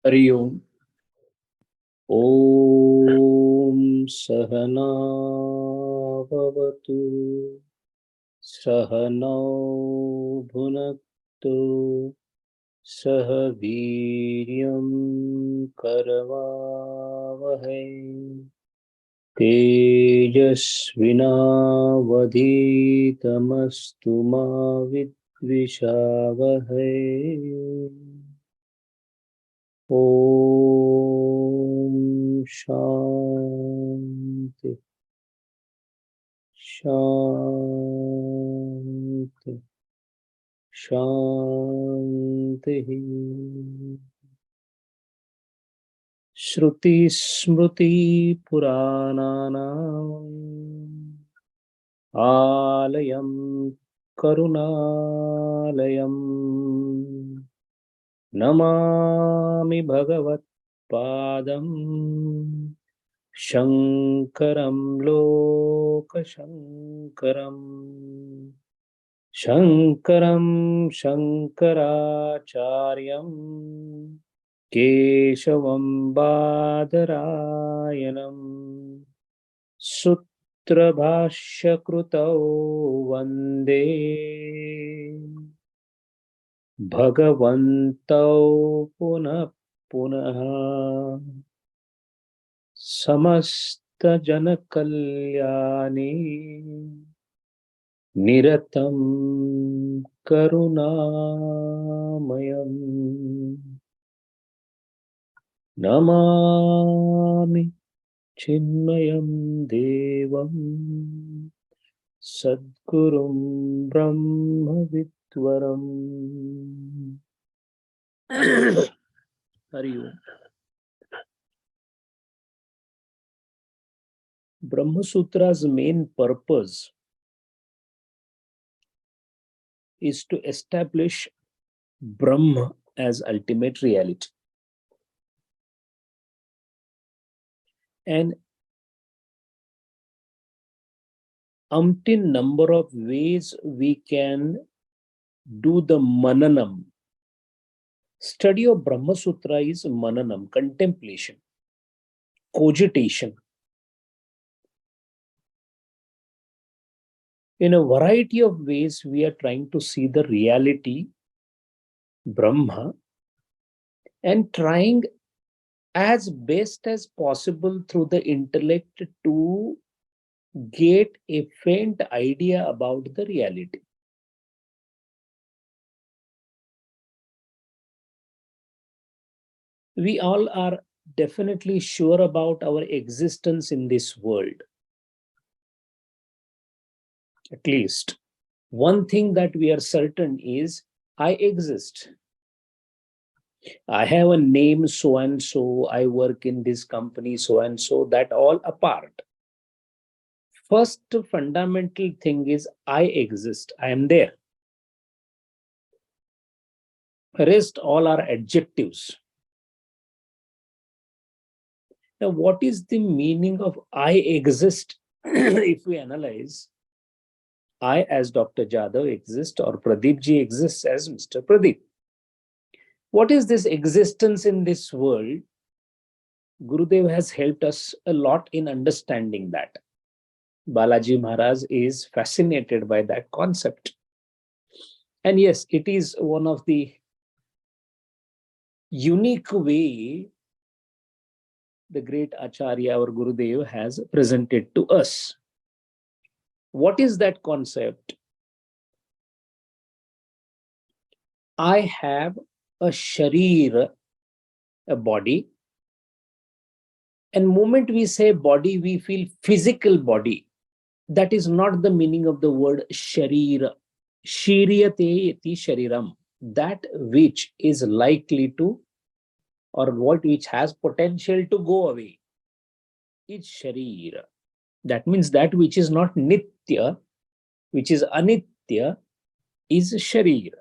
हरि ओम। ॐ सहना भवतु, सहनौ भुनक्तु, सह वीर्यं करवावहै, तेजस्विनावधीतमस्तु मा विद्विषावहै। ॐ शान्ति शान्ति शान्तिः। श्रुतिस्मृतिपुराणानाम् आलयं करुणालयम् नमामि भगवत्पादम् शङ्करं लोकशङ्करम्। शङ्करं शङ्कराचार्यं केशवं बादरायणम् सूत्रभाष्यकृतौ वन्दे भगवन्तौ पुनः पुनः। समस्तजनकल्याणे निरतं करुणामयम् नमामि चिन्मयं देवं सद्गुरुं ब्रह्मविद्वरम्। हरि ओम। Brahma Sutra's main purpose is to establish Brahma as ultimate reality. And umpteen number of ways we can do the mananam. Study of Brahma Sutra is mananam, contemplation, cogitation. In a variety of ways, we are trying to see the reality, Brahma, and trying as best as possible through the intellect to get a faint idea about the reality. We all are definitely sure about our existence in this world. At least one thing that we are certain is I exist. I have a name so and so, I work in this company so and so, that all apart. First fundamental thing is I exist, I am there. Rest all are adjectives. Now, what is the meaning of I exist? If we analyze, I as Dr. Jadhav exist, or Pradeep ji exists as Mr. Pradeep. What is this existence in this world? Gurudev has helped us a lot in understanding that. Balaji Maharaj is fascinated by that concept. And yes, it is one of the unique way the great Acharya or Gurudev has presented to us. What is that concept? I have a sharir, a body. And moment we say body, we feel physical body. That is not the meaning of the word sharir. Shiryate iti shariram. That which is likely to, or what which has potential to go away, is sharir. That means that which is not nitya, which is anitya, is sharir.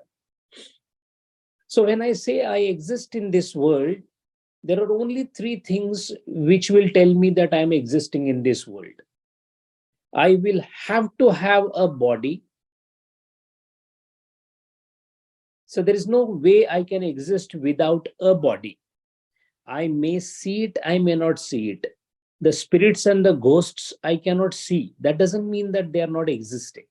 So when I say I exist in this world, there are only three things which will tell me that I am existing in this world. I will have to have a body. So there is no way I can exist without a body. I may see it, I may not see it. The spirits and the ghosts I cannot see. That doesn't mean that they are not existing.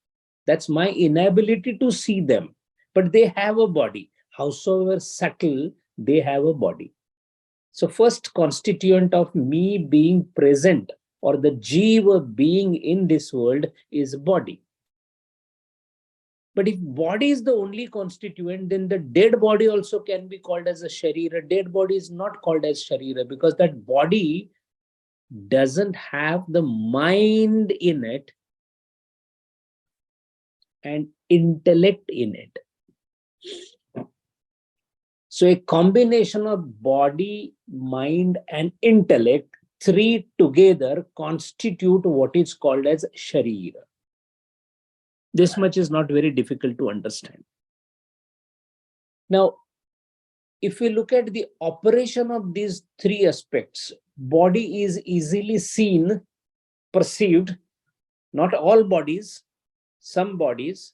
That's my inability to see them. But they have a body. Howsoever subtle, they have a body. So, first constituent of me being present or the jiva being in this world is body. But if body is the only constituent, then the dead body also can be called as a sharira. Dead body is not called as sharira because that body doesn't have the mind in it and intellect in it. So a combination of body, mind, and intellect, three together constitute what is called as sharira. This much is not very difficult to understand. Now, if we look at the operation of these three aspects, body is easily seen, perceived, not all bodies, some bodies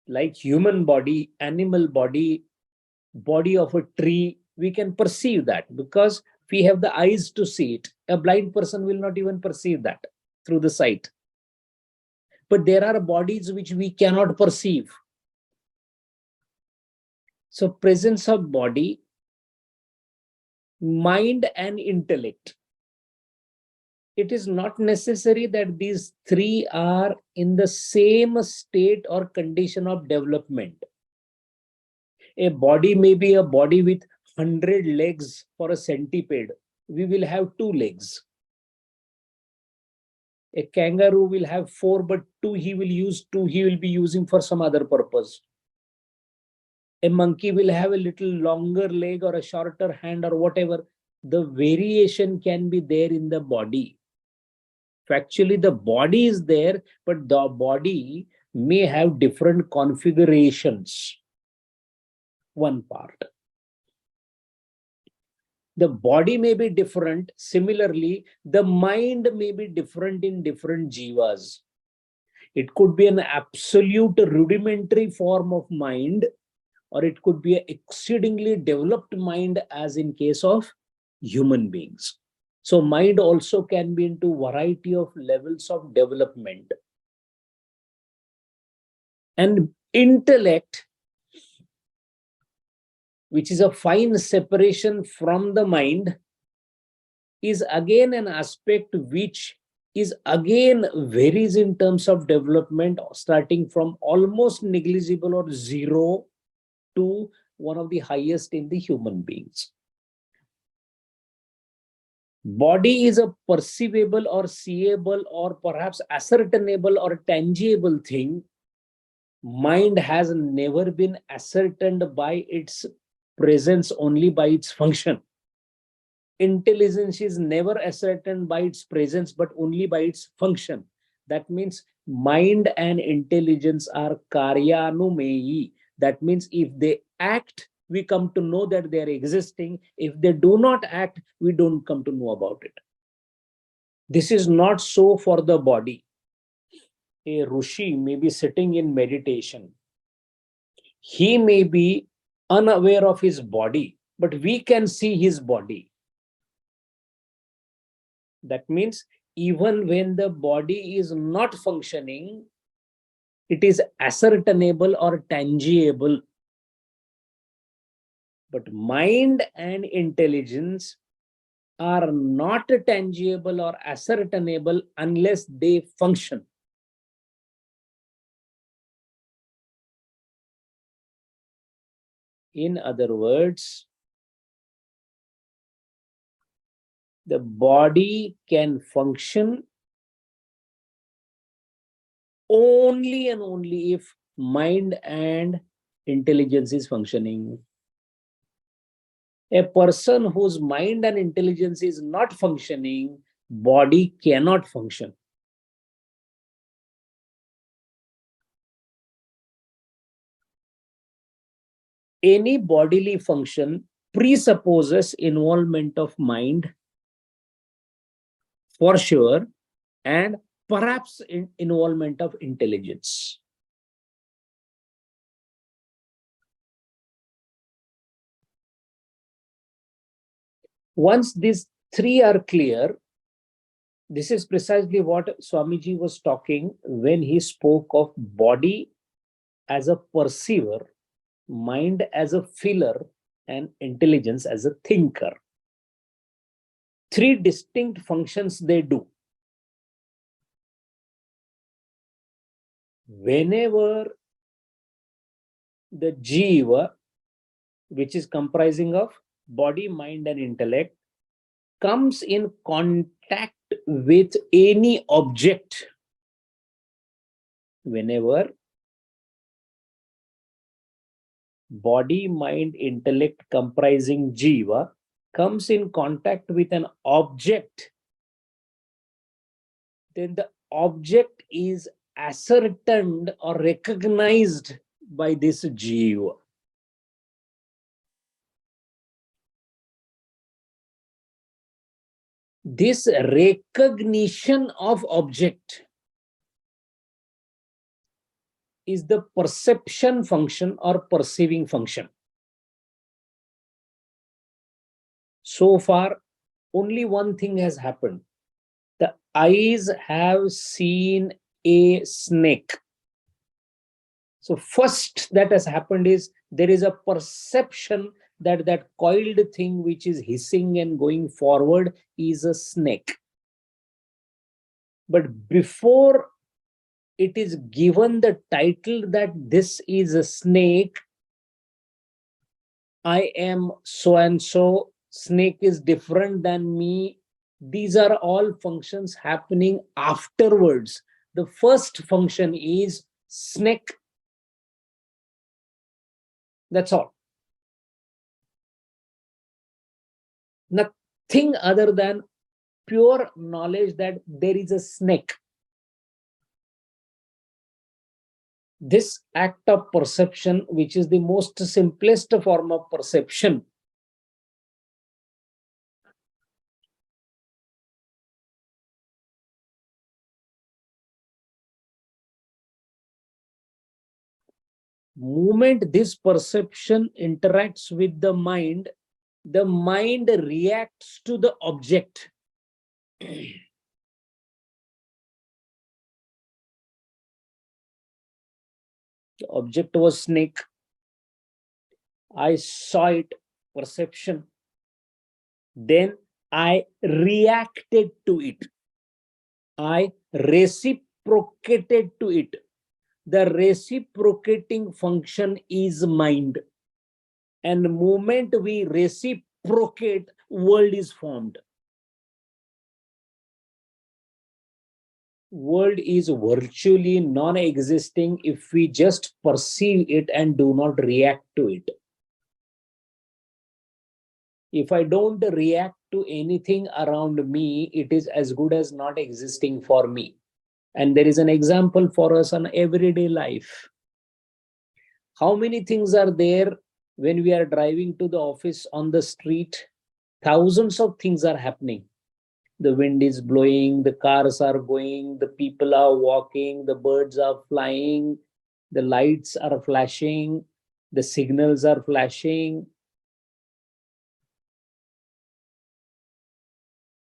like human body, animal body, body of a tree, we can perceive that because we have the eyes to see it. A blind person will not even perceive that through the sight. But there are bodies which we cannot perceive. So presence of body, mind, and intellect. It is not necessary that these three are in the same state or condition of development. A body may be a body with 100 legs for a centipede. We will have 2 legs. A kangaroo will have 4, but 2 he will use, 2 he will be using for some other purpose. A monkey will have a little longer leg or a shorter hand or whatever. The variation can be there in the body. Factually, the body is there, but the body may have different configurations. One part. The body may be different. Similarly, the mind may be different in different jivas. It could be an absolute rudimentary form of mind, or it could be an exceedingly developed mind, as in case of human beings. So mind also can be into variety of levels of development. And intellect, which is a fine separation from the mind, is again an aspect which is again varies in terms of development, starting from almost negligible or zero to one of the highest in the human beings. Body is a perceivable or seeable or perhaps ascertainable or tangible thing. Mind has never been ascertained by its presence, only by its function. Intelligence is never ascertained by its presence, but only by its function. That means mind and intelligence are karyanumeyi. That means if they act, we come to know that they are existing. If they do not act, we don't come to know about it. This is not so for the body. A Rishi may be sitting in meditation. He may be unaware of his body, but we can see his body. That means even when the body is not functioning, it is ascertainable or tangible. But mind and intelligence are not tangible or ascertainable unless they function. In other words, the body can function only and only if mind and intelligence is functioning. A person whose mind and intelligence is not functioning, body cannot function. Any bodily function presupposes involvement of mind for sure, and perhaps involvement of intelligence. Once these three are clear, this is precisely what Swamiji was talking when he spoke of body as a perceiver, mind as a feeler, and intelligence as a thinker. Three distinct functions they do. Whenever the jiva, which is comprising of body, mind, and intellect, comes in contact with any object, whenever body, mind, intellect comprising jiva comes in contact with an object, then the object is ascertained or recognized by this jiva. This recognition of object is the perception function or perceiving function. So far, only one thing has happened. The eyes have seen a snake. So first that has happened is there is a perception that that coiled thing which is hissing and going forward is a snake. But before it is given the title that this is a snake, I am so and so, snake is different than me. These are all functions happening afterwards. The first function is snake. That's all. Nothing other than pure knowledge that there is a snake. This act of perception, which is the most simplest form of perception, moment this perception interacts with the mind reacts to the object. The object was snake. I saw it, perception. Then I reacted to it. I reciprocated to it. The reciprocating function is mind. And the moment we reciprocate, world is formed. World is virtually non-existing if we just perceive it and do not react to it. If I don't react to anything around me, it is as good as not existing for me. And there is an example for us on everyday life. How many things are there when we are driving to the office on the street? Thousands of things are happening. The wind is blowing, the cars are going, the people are walking, the birds are flying, the lights are flashing, the signals are flashing,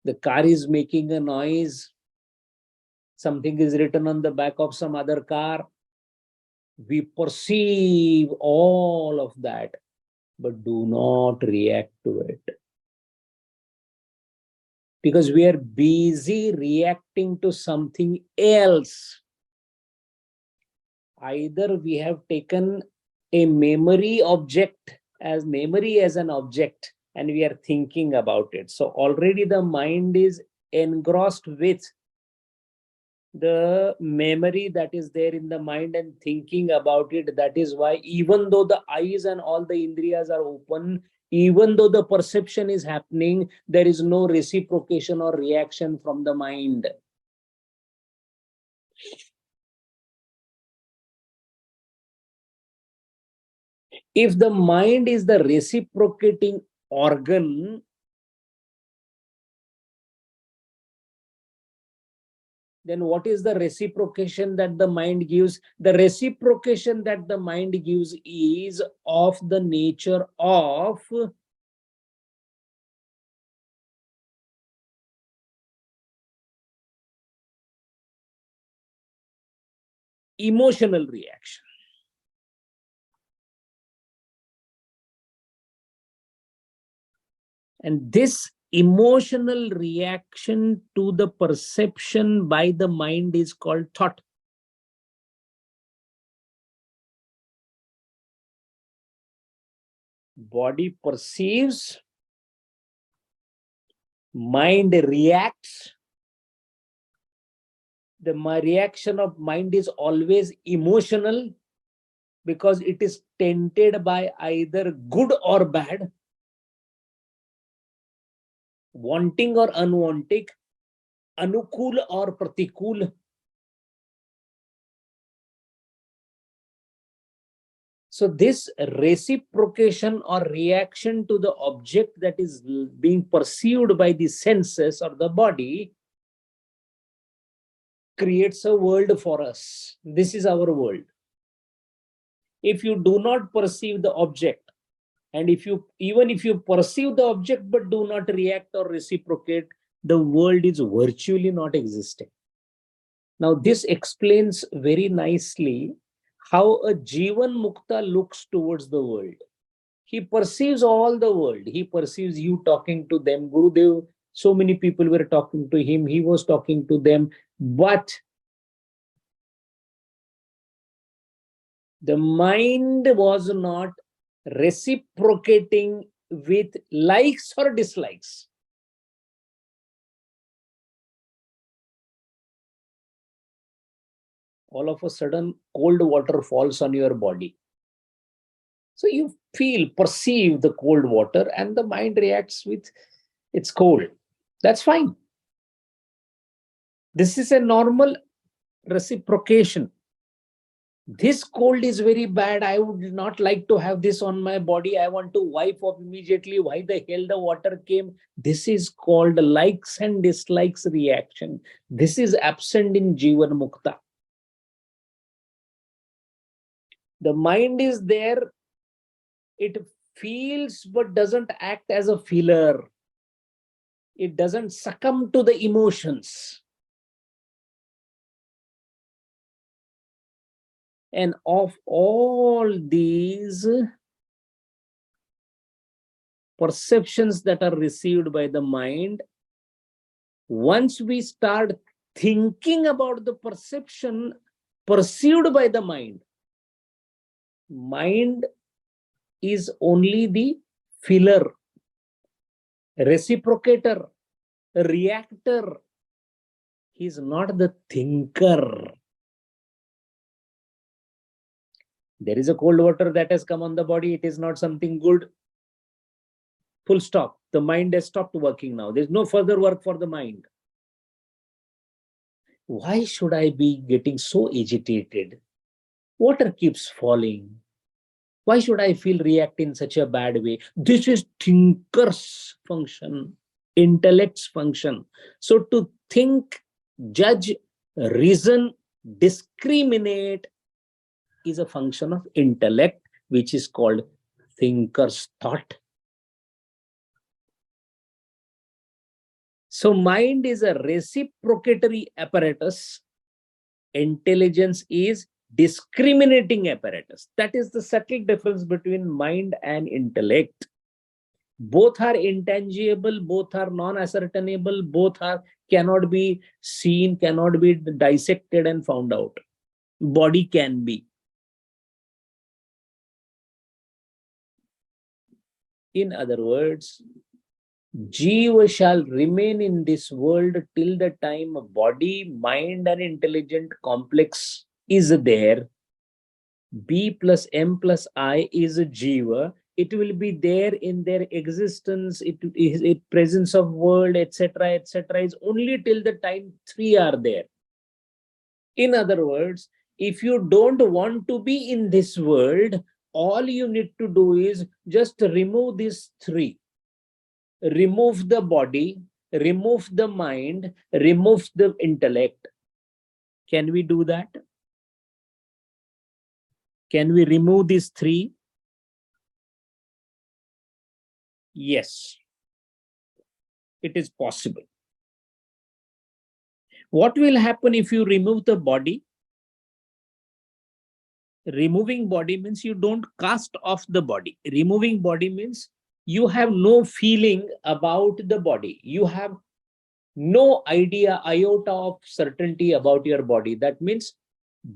the car is making a noise, something is written on the back of some other car. We perceive all of that, but do not react to it. Because we are busy reacting to something else. Either we have taken a memory as an object and we are thinking about it. So already the mind is engrossed with the memory that is there in the mind and thinking about it. That is why even though the eyes and all the indriyas are open, even though the perception is happening, there is no reciprocation or reaction from the mind. If the mind is the reciprocating organ, then what is the reciprocation that the mind gives? The reciprocation that the mind gives is of the nature of emotional reaction. And this emotional reaction to the perception by the mind is called thought. Body perceives, mind reacts. The reaction of mind is always emotional because it is tainted by either good or bad, wanting or unwanting, anukul or pratikul. So this reciprocation or reaction to the object that is being perceived by the senses or the body creates a world for us. This is our world. If you do not perceive the object, and even if you perceive the object but do not react or reciprocate, the world is virtually not existing. Now this explains very nicely how a Jivan Mukta looks towards the world. He perceives all the world. He perceives you talking to them. Gurudev, so many people were talking to him. He was talking to them. But the mind was not reciprocating with likes or dislikes. All of a sudden, cold water falls on your body. So you perceive the cold water, and the mind reacts with it's cold. That's fine. This is a normal reciprocation. This cold is very bad. I would not like to have this on my body. I want to wipe off immediately. Why the hell the water came? This is called likes and dislikes reaction. This is absent in Jivan Mukta. The mind is there. It feels but doesn't act as a feeler. It doesn't succumb to the emotions. And of all these perceptions that are received by the mind, once we start thinking about the perception perceived by the mind, mind is only the feeler, reciprocator, reactor. He is not the thinker. There is a cold water that has come on the body. It is not something good. Full stop. The mind has stopped working now. There's no further work for the mind. Why should I be getting so agitated? Water keeps falling. Why should I react in such a bad way? This is thinker's function, intellect's function. So to think, judge, reason, discriminate is a function of intellect, which is called thinker's thought. So mind is a reciprocatory apparatus. Intelligence is discriminating apparatus. That is the subtle difference between mind and intellect. Both are intangible, both are non-ascertainable, both cannot be seen, cannot be dissected and found out. Body can be. In other words, Jiva shall remain in this world till the time body, mind, and intelligent complex is there. B plus M plus I is a Jiva. It will be there in their existence, it presence of world, etc., is only till the time three are there. In other words, if you don't want to be in this world, all you need to do is just remove these three. Remove the body, remove the mind, remove the intellect. Can we do that? Can we remove these three? Yes, it is possible. What will happen if you remove the body? Removing body means you don't cast off the body. Removing body means you have no feeling about the body. You have no idea, iota of certainty about your body. That means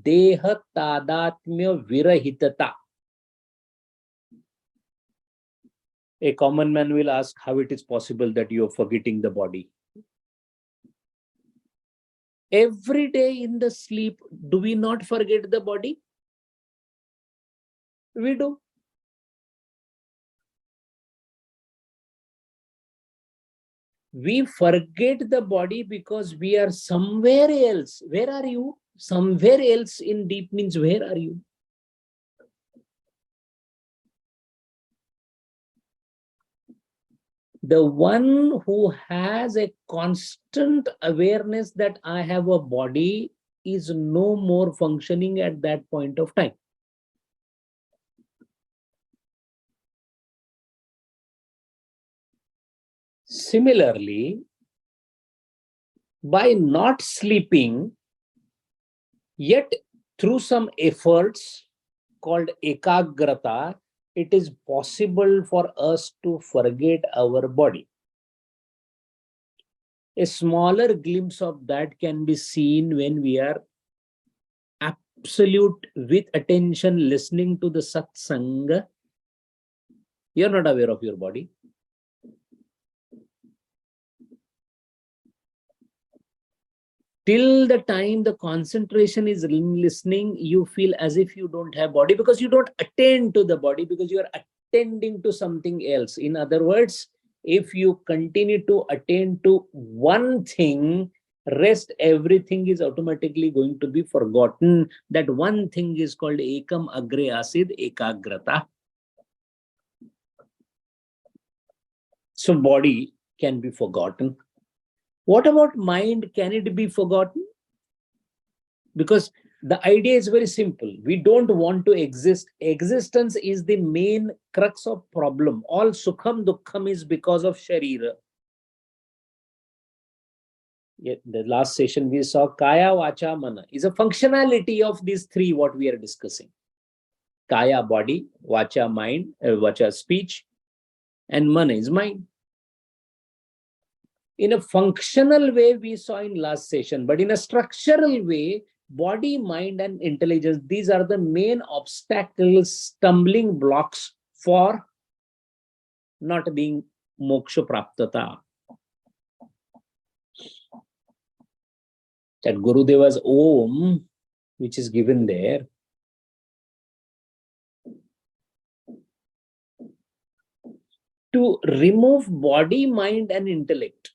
deha tadatmya virahitata. A common man will ask how it is possible that you are forgetting the body. Every day in the sleep, do we not forget the body? We do. We forget the body because we are somewhere else. Where are you? Somewhere else in deep means where are you? The one who has a constant awareness that I have a body is no more functioning at that point of time. Similarly, by not sleeping, yet through some efforts called ekagrata, it is possible for us to forget our body. A smaller glimpse of that can be seen when we are absolute with attention listening to the satsanga. You're not aware of your body. Till the time the concentration is in listening, you feel as if you don't have body because you don't attend to the body, because you are attending to something else. In other words, if you continue to attend to one thing, rest everything is automatically going to be forgotten. That one thing is called ekam agre asid ekagrata. So body can be forgotten. What about mind? Can it be forgotten? Because the idea is very simple. We don't want to exist. Existence is the main crux of problem. All sukham dukkham is because of sharira. Yet the last session we saw kaya vacha mana is a functionality of these three what we are discussing. Kaya body, vacha mind, vacha speech, and mana is mind. In a functional way we saw in last session, but in a structural way, body, mind, and intelligence, these are the main obstacles, stumbling blocks for not being moksha praptata. That Gurudeva's Om, which is given there, to remove body, mind, and intellect.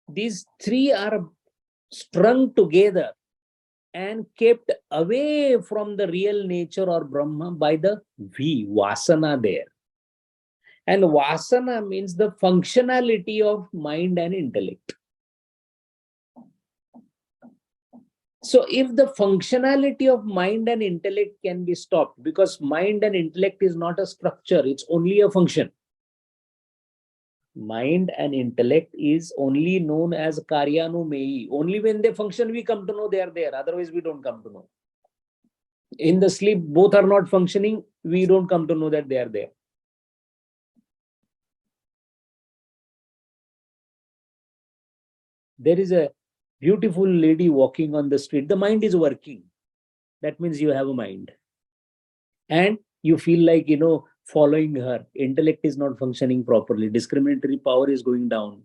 These three are strung together and kept away from the real nature or Brahma by the vasana there. And vasana means the functionality of mind and intellect. So if the functionality of mind and intellect can be stopped, because mind and intellect is not a structure, it's only a function. Mind and intellect is only known as karyanumeyi. Only when they function, we come to know they are there. Otherwise, we don't come to know. In the sleep, both are not functioning. We don't come to know that they are there. There is a beautiful lady walking on the street. The mind is working. That means you have a mind. And you feel like, following her. Intellect is not functioning properly. Discriminatory power is going down.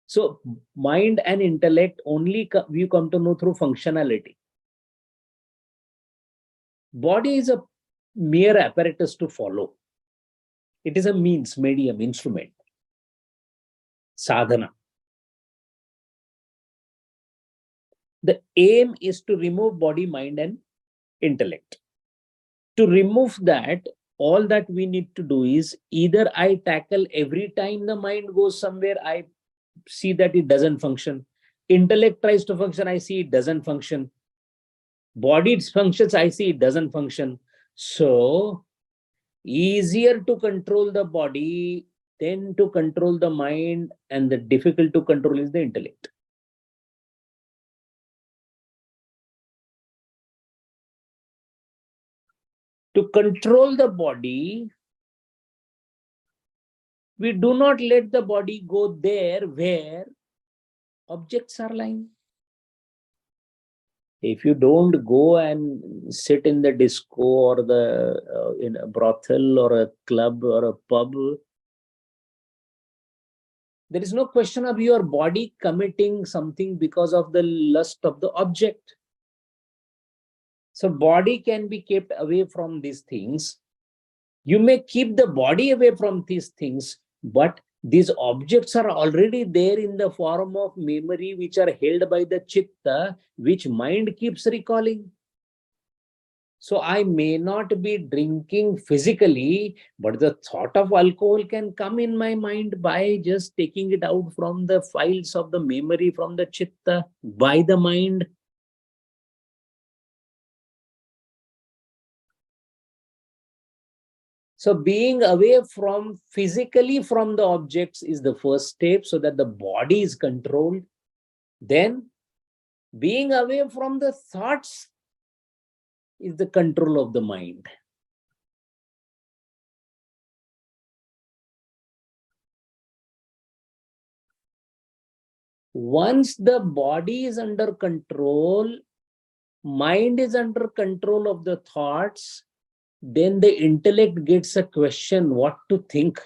So mind and intellect only you come to know through functionality. Body is a mere apparatus to follow. It is a means, medium, instrument. Sadhana. The aim is to remove body, mind, and intellect. To remove that, all that we need to do is either I tackle every time the mind goes somewhere, I see that it doesn't function. Intellect tries to function, I see it doesn't function. Body functions, I see it doesn't function. So, easier to control the body than to control the mind, and the difficult to control is the intellect. To control the body, we do not let the body go there where objects are lying. If you don't go and sit in the disco or in a brothel or a club or a pub, there is no question of your body committing something because of the lust of the object. So body can be kept away from these things. You may keep the body away from these things, but these objects are already there in the form of memory, which are held by the chitta, which mind keeps recalling. So I may not be drinking physically, but the thought of alcohol can come in my mind by just taking it out from the files of the memory, from the chitta, by the mind. So being away from physically from the objects is the first step, so that the body is controlled. Then being away from the thoughts is the control of the mind. Once the body is under control, mind is under control of the thoughts, then the intellect gets a question what to think.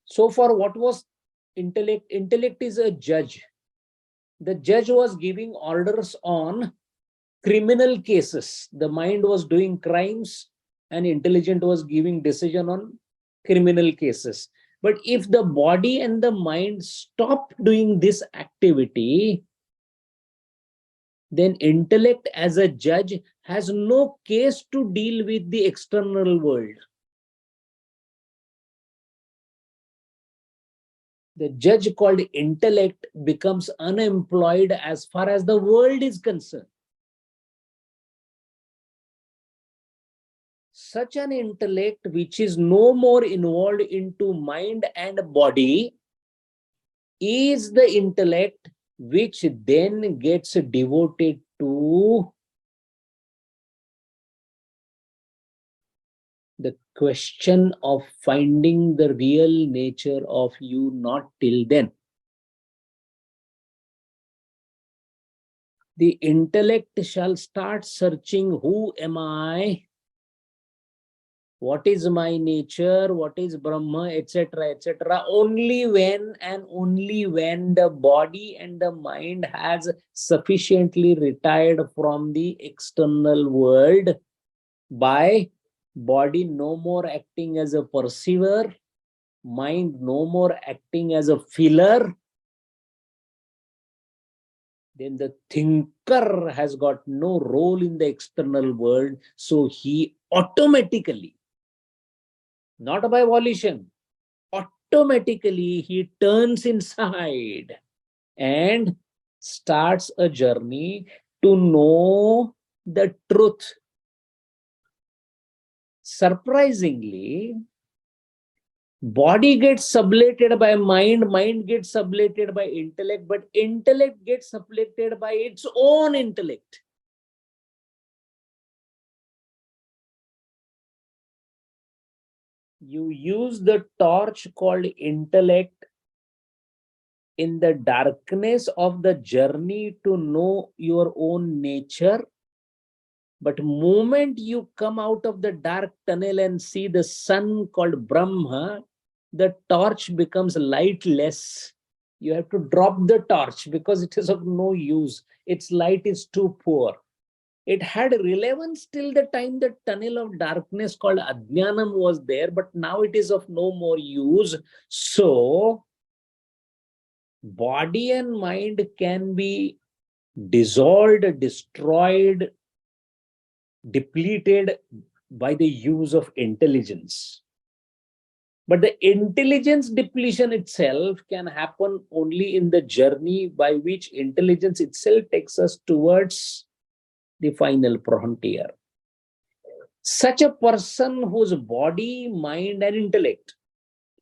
So far, what was intellect? Intellect is a judge. The judge was giving orders on criminal cases. The mind was doing crimes and intelligent was giving decision on criminal cases. But if the body and the mind stop doing this activity, then intellect as a judge has no case to deal with the external world. The judge called intellect becomes unemployed as far as the world is concerned. Such an intellect which is no more involved into mind and body is the intellect which then gets devoted to the question of finding the real nature of you, not till then. The intellect shall start searching, who am I? What is my nature? What is Brahma, etc., etc. Only when and only when the body and the mind has sufficiently retired from the external world, by body no more acting as a perceiver, mind no more acting as a feeler, then the thinker has got no role in the external world. So he automatically, not by volition, automatically he turns inside and starts a journey to know the truth. Surprisingly, body gets sublated by mind, mind gets sublated by intellect, but intellect gets sublated by its own intellect. You use the torch called intellect in the darkness of the journey to know your own nature. But moment you come out of the dark tunnel and see the sun called Brahma, the torch becomes lightless. You have to drop the torch because it is of no use. Its light is too poor. It had relevance till the time the tunnel of darkness called Ajnanam was there, but now it is of no more use. So, body and mind can be dissolved, destroyed, depleted by the use of intelligence. But the intelligence depletion itself can happen only in the journey by which intelligence itself takes us towards the final frontier. Such a person whose body, mind, and intellect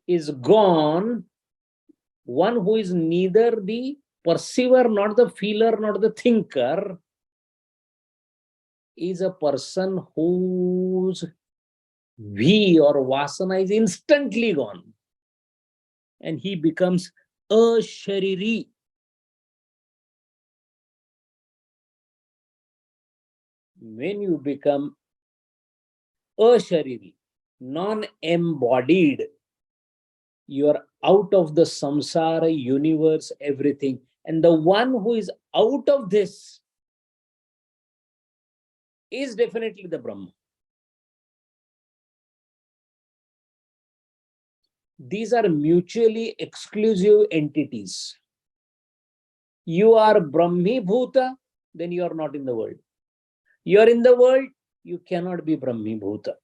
is gone, one who is neither the perceiver, nor the feeler, nor the thinker, is a person whose V or Vasana is instantly gone. And he becomes a Shariri. When you become a Shariri, non-embodied, you are out of the samsara universe, everything. And the one who is out of this is definitely the Brahma. These are mutually exclusive entities. You are Brahmi Bhuta, then you are not in the world. You are in the world, you cannot be Brahmi Bhuta.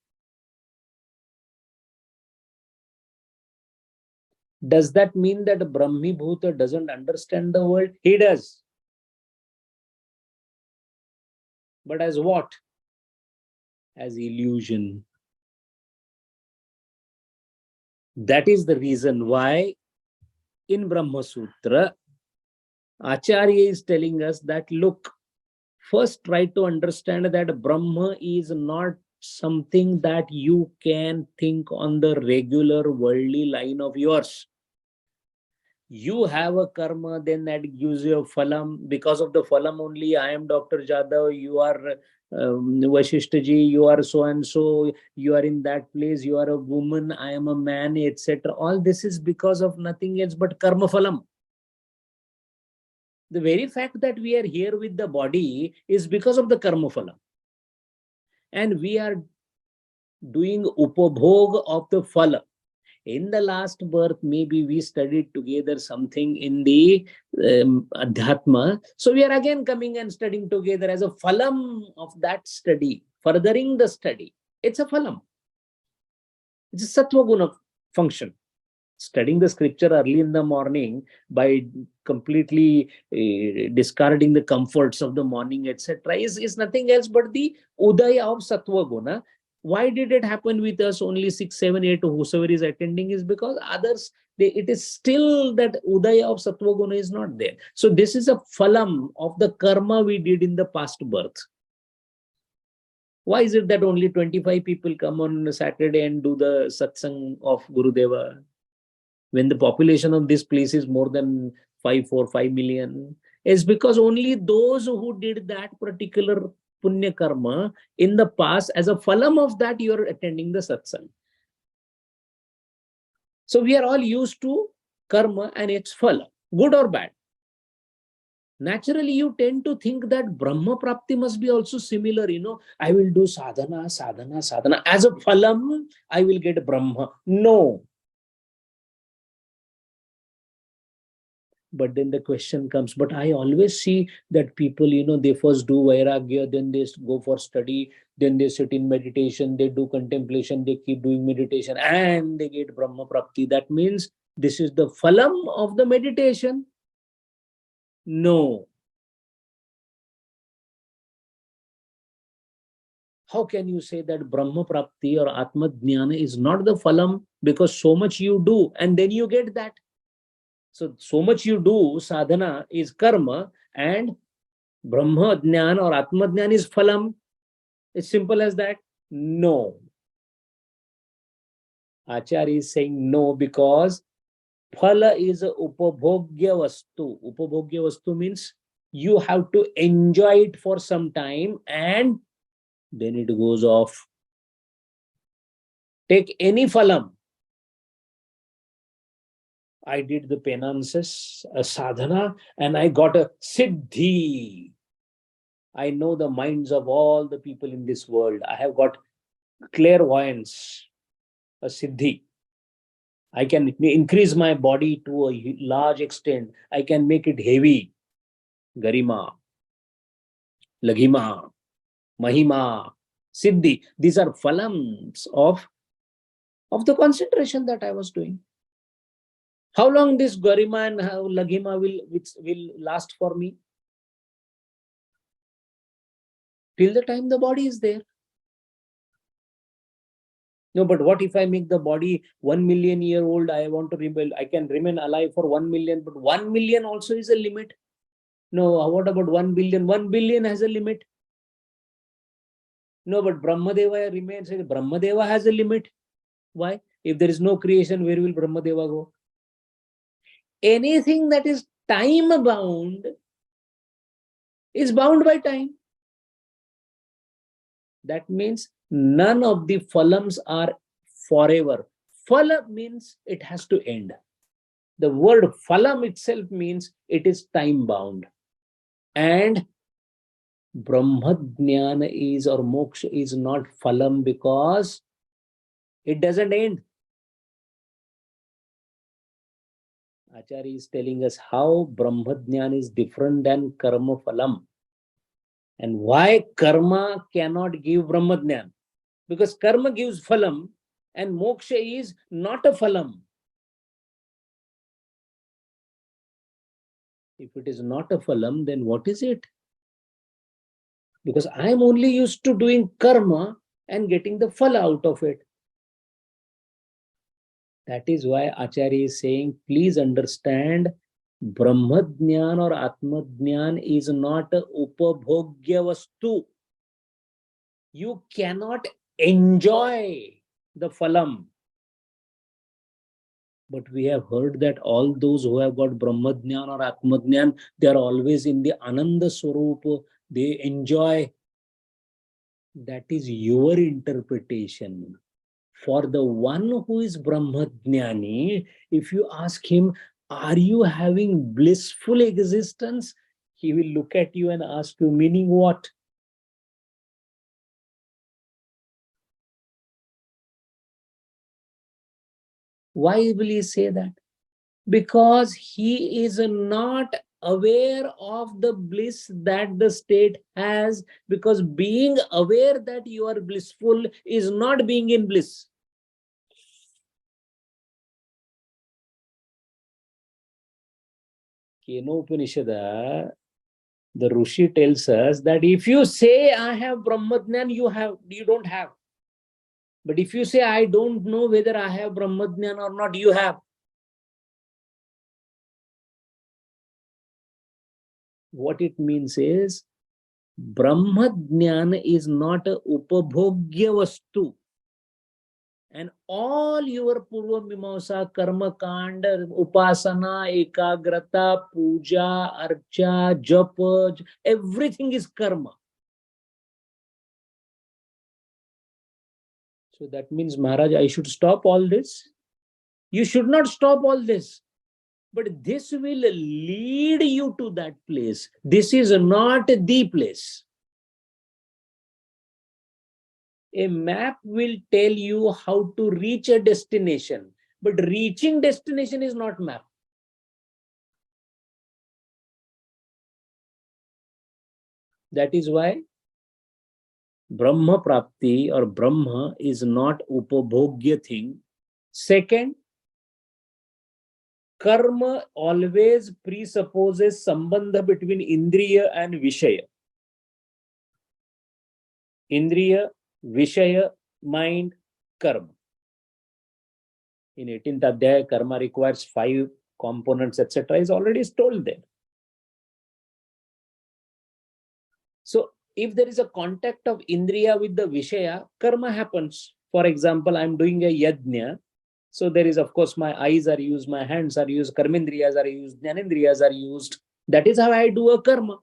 Does that mean that Brahmi Bhuta doesn't understand the world? He does. But as what? As illusion. That is the reason why in Brahma Sutra, Acharya is telling us that, look, first try to understand that Brahma is not something that you can think on the regular worldly line of yours. You have a karma, then that gives you a phalam. Because of the phalam only, I am Dr. Jadhav, you are Vashishtaji, you are so and so, you are in that place, you are a woman, I am a man, etc. All this is because of nothing else but karma phalam. The very fact that we are here with the body is because of the karma phalam. And we are doing upabhog of the phala. In the last birth, maybe we studied together something in the Adhyatma. So we are again coming and studying together as a phalam of that study, furthering the study. It's a phalam. It's a sattva guna function. Studying the scripture early in the morning by completely discarding the comforts of the morning, etc., is nothing else but the udaya of sattva guna. Why did it happen with us only 6, 7, 8, whosoever is attending? Is because others, it is still that udaya of sattva guna is not there. So this is a phalam of the karma we did in the past birth. Why is it that only 25 people come on Saturday and do the satsang of Gurudeva, when the population of this place is more than 5 million? Is because only those who did that particular punya karma in the past, as a phalam of that, you are attending the satsang. So we are all used to karma and its phala, good or bad. Naturally, you tend to think that Brahma Prapti must be also similar. I will do sadhana, sadhana, sadhana. As a phalam, I will get Brahma. No. But then the question comes, but I always see that people, they first do vairagya, then they go for study, then they sit in meditation, they do contemplation, they keep doing meditation, and they get Brahma Prapti. That means this is the phalam of the meditation. No. How can you say that Brahma Prapti or Atma Jnana is not the phalam? Because so much you do, and then you get that. So much you do, sadhana is karma, and Brahma Jnana or Atma Jnana is phalam. It's simple as that. No. Acharya is saying no, because phala is a upabhogya vastu. Upabhogya vastu means you have to enjoy it for some time and then it goes off. Take any phalam. I did the penances, a sadhana, and I got a siddhi. I know the minds of all the people in this world. I have got clairvoyance, a siddhi. I can increase my body to a large extent. I can make it heavy. Garima, Laghima, Mahima, Siddhi. These are phalams of the concentration that I was doing. How long this Garima and Laghima will last for me? Till the time the body is there. No, but what if I make the body 1 million year old? I want to rebel. I can remain alive for 1 million, but 1 million also is a limit. No, what about 1 billion? 1 billion has a limit. No, but Brahmadeva remains. Brahmadeva has a limit. Why? If there is no creation, where will Brahmadeva go? Anything that is time bound is bound by time. That means none of the phalams are forever. Phala means it has to end. The word phalam itself means it is time bound. And Brahmadnyana is, or moksha is not phalam because it doesn't end. Acharya is telling us how Brahmadnyana is different than karma phalam. And why karma cannot give Brahmadnyana? Because karma gives phalam and moksha is not a phalam. If it is not a phalam, then what is it? Because I am only used to doing karma and getting the phala out of it. That is why Acharya is saying, please understand, Brahmadnyan or Atmadnyan is not a upabhogya vastu. You cannot enjoy the phalam. But we have heard that all those who have got Brahmadnyan or Atmadnyan, they are always in the Ananda Swarupa. They enjoy. That is your interpretation. For the one who is Brahmadnyani, if you ask him, are you having blissful existence? He will look at you and ask you, meaning what? Why will he say that? Because he is not aware of the bliss that the state has, because being aware that you are blissful is not being in bliss. Kenopanishad, the Rishi tells us that if you say I have Brahmadnyan, you don't have. But if you say I don't know whether I have Brahmadnyan or not, you have. What it means is Brahmadnyan is not a upabhogya vastu. And all your Purva Mimamsa, Karma Kanda, Upasana, Ekagrata, Puja, Archa, Japa, everything is karma. So that means, Maharaj, I should stop all this? You should not stop all this. But this will lead you to that place. This is not the place. A map will tell you how to reach a destination, but reaching destination is not map. That is why Brahma Prapti or Brahma is not upabhogya thing. Second, karma always presupposes sambandha between Indriya and Vishaya. Indriya, Vishaya, mind, karma. In 18th Adhyaya, karma requires 5 components, etc. is already told there. So, if there is a contact of Indriya with the Vishaya, karma happens. For example, I am doing a yajna. So, there is, of course, my eyes are used, my hands are used, karmendriyas are used, jnanendriyas are used. That is how I do a karma.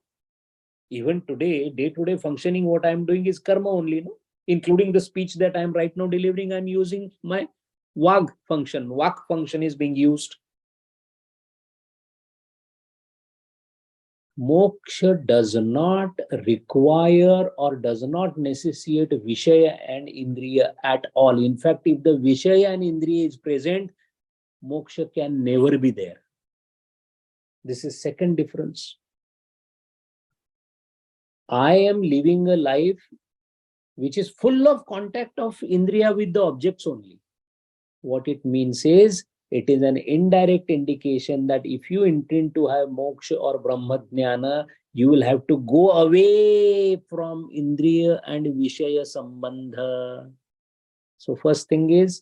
Even today, day-to-day functioning, what I am doing is karma only, no? Including the speech that I am right now delivering, I am using my Vag function. Vak function is being used. Moksha does not require or does not necessitate Vishaya and Indriya at all. In fact, if the Vishaya and Indriya is present, moksha can never be there. This is second difference. I am living a life which is full of contact of Indriya with the objects only. What it means is, it is an indirect indication that if you intend to have moksha or Brahmadnyana, you will have to go away from Indriya and Vishaya Sambandha. So first thing is,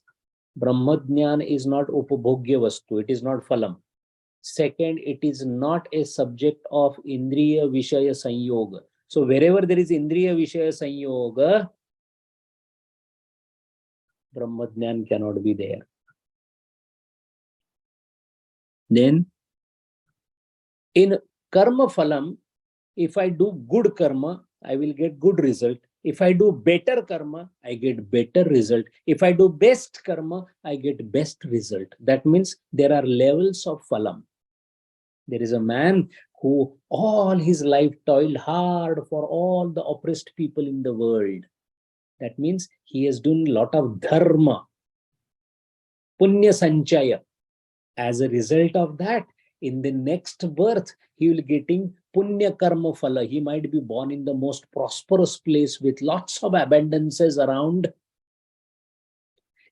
Brahmadnyana is not upabhogya vastu, it is not phalam. Second, it is not a subject of Indriya Vishaya Sanyoga. So wherever there is Indriya Vishaya Sanyoga, Brahma Jnan cannot be there. Then in karma phalam, if I do good karma, I will get good result. If I do better karma, I get better result. If I do best karma, I get best result. That means there are levels of phalam. There is a man who all his life toiled hard for all the oppressed people in the world. That means he has done a lot of dharma, punya sanchaya. As a result of that, in the next birth, he will getting punya karma phala. He might be born in the most prosperous place with lots of abundances around.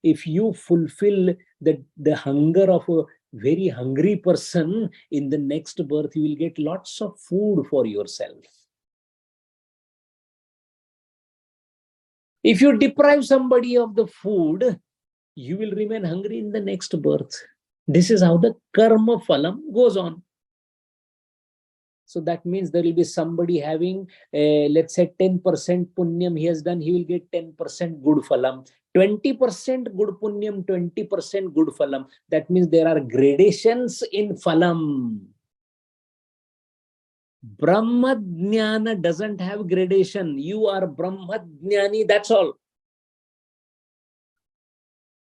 If you fulfill the hunger of a very hungry person, in the next birth, you will get lots of food for yourself. If you deprive somebody of the food, you will remain hungry in the next birth. This is how the karma phalam goes on. So that means there will be somebody having, let's say 10% punyam he has done, he will get 10% good phalam. 20% good punyam, 20% good phalam. That means there are gradations in phalam. Brahma Jnana doesn't have gradation. You are Brahma Jnani, that's all.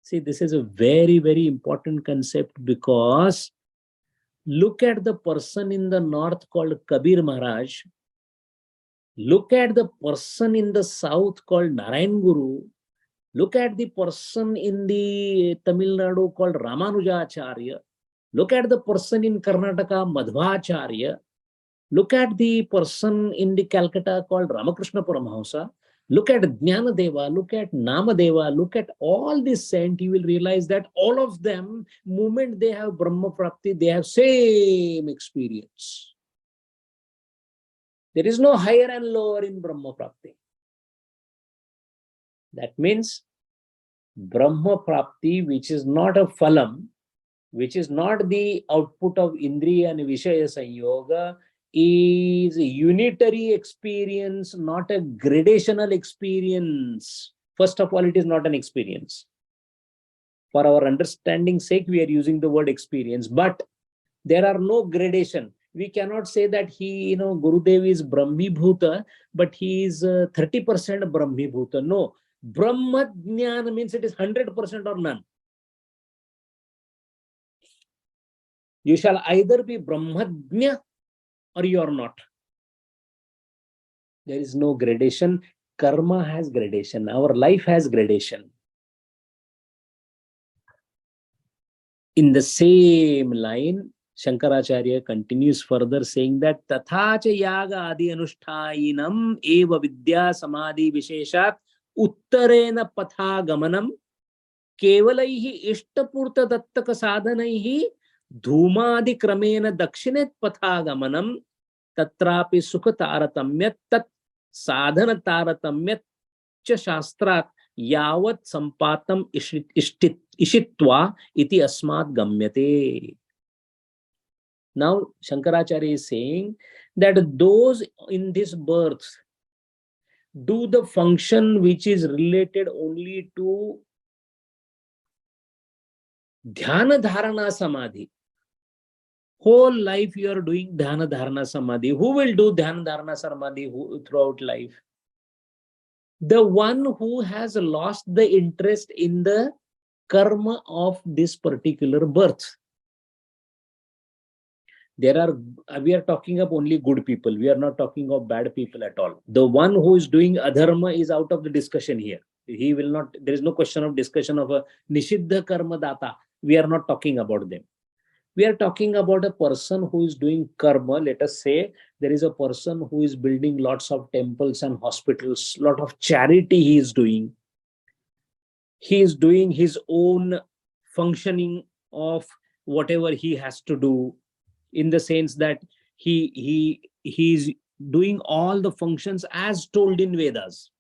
See, this is a very, very important concept, because look at the person in the north called Kabir Maharaj. Look at the person in the south called Narayan Guru. Look at the person in the Tamil Nadu called Ramanujacharya. Look at the person in Karnataka, Madhvacharya. Look at the person in the Calcutta called Ramakrishna Paramahamsa. Look at Jnanadeva, look at Namadeva, look at all these saints. You will realize that all of them, moment they have Brahma Prapti, they have same experience. There is no higher and lower in Brahma Prapti. That means Brahma Prapti, which is not a phalam, which is not the output of Indriya and Vishaya Sanyoga, is a unitary experience, not a gradational experience. First of all, it is not an experience. For our understanding sake, we are using the word experience, but there are no gradation. We cannot say that he, Gurudev is Brahmi Bhuta, but he is 30% Brahmi Bhuta. No, Brahma Jnana means it is 100% or none. You shall either be Brahmajna or you are not. There is no gradation. Karma has gradation. Our life has gradation. In the same line, Shankaracharya continues further saying that Tathacha yaga adi anushthayinam eva vidya samadhi visheshat uttarena patha gamanam kevalaihi ishtapurta dattaka sadhanaihi dhumadi kramena dakshinet patha gamanam tatrapi sukha taratamyat tat sadhana taratamyat cha shastrat yavat sampatam ishitva iti asmat gamyate. Now Shankaracharya is saying that those in this birth do the function which is related only to dhyana dharana samadhi. Whole life you are doing dhyana dharana samadhi. Who will do dhyana dharana samadhi throughout life? The one who has lost the interest in the karma of this particular birth. We are talking of only good people. We are not talking of bad people at all. The one who is doing adharma is out of the discussion here. He will not, there is no question of discussion of a nishiddha karma data. We are not talking about them. We are talking about a person who is doing karma. Let us say there is a person who is building lots of temples and hospitals, lot of charity he is doing. He is doing his own functioning of whatever he has to do, in the sense that he is doing all the functions as told in Vedas.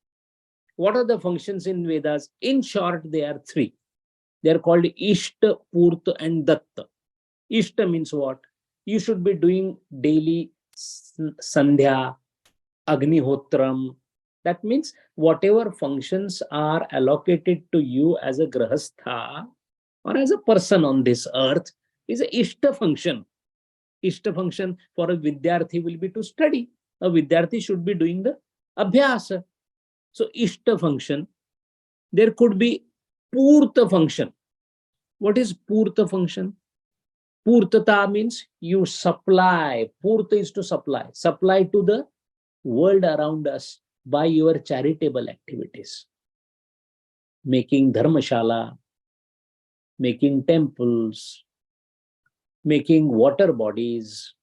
What are the functions in Vedas? In short, they are three. They are called Ishta, Purta, and Datta. Ishta means what? You should be doing daily Sandhya, Agnihotram, That means whatever functions are allocated to you as a grahastha or as a person on this earth is a ishta function. Ishta function for a vidyarthi will be to study. A vidyarthi should be doing the abhyasa. So ishta function. There could be purta function. What is purta function? Purtata means you supply. Purta is to supply. Supply to the world around us by your charitable activities. Making dharmashala, making temples, making water bodies,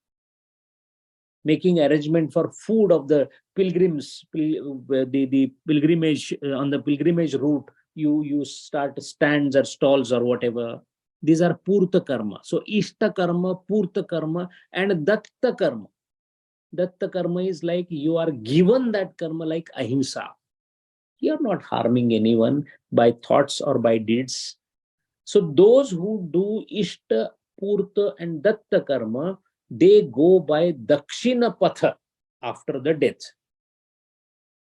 making arrangement for food of the pilgrims, the pilgrimage, on the pilgrimage route, you start stands or stalls or whatever. These are purta karma. So ishta karma, purta karma, and datta karma. Datta karma is like you are given that karma like ahimsa. You are not harming anyone by thoughts or by deeds. So those who do ishta, purta, and datta karma, they go by dakshina patha after the death,